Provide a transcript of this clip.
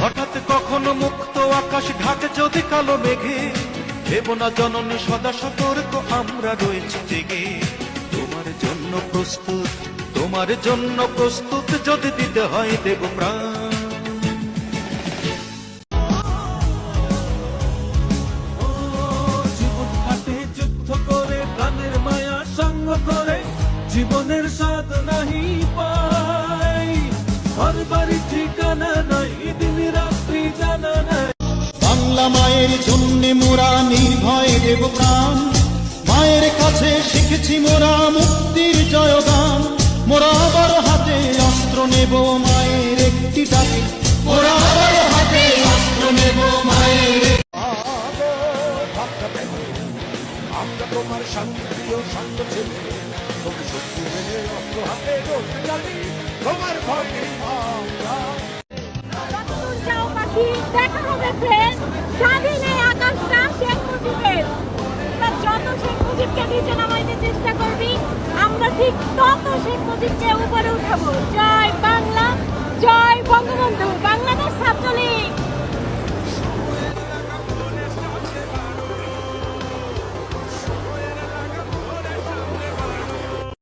হঠাৎ কখনো মুক্ত আকাশ ঢাকে যদি কালো মেঘে, দেব না জননী সদা সতর্ক আমরা রয়েছি জেগে। তোমার জন্য প্রস্তুত, তোমার জন্য প্রস্তুত, যদি দিতে হয় দেব প্রাণ। জীবন কাটে যুদ্ধ করে, প্রাণের মায়া সঙ্গ করে, জীবনের স্বাদ নাহি পাই। ঘর বাড়ি ঠিকানা নাই, দিন রাত্রি জানা নাই। বাংলা মায়ের জন্য মোরা নির্ভয় দেব প্রাণ। মায়ের কাছে শিখেছি মোরা মুক্তির জয়গান। মোরা আবার হাতে অস্ত্র নেব মায়ের একটি ডাকে। মোরা আবার হাতে অস্ত্র নেব মায়ের। আমরা তোমার শান্তিপ্রিয় শান্ত ছেলে, তুমি শক্তি মেনে অস্ত্র হাতে লড়তে জানি, তোমার ভয় নেই আমরা। যাও পাখি, দেখা হবে ফ্রেন্ড। স্বাধীন এই আকাশটা শেখ মুজিবের। তোরা যত শেখ মুজিবকে নিচে নামাইতে চেষ্টা করবি, আমরা ঠিক তত শেখ মুজিবকে উপরে উঠাবো।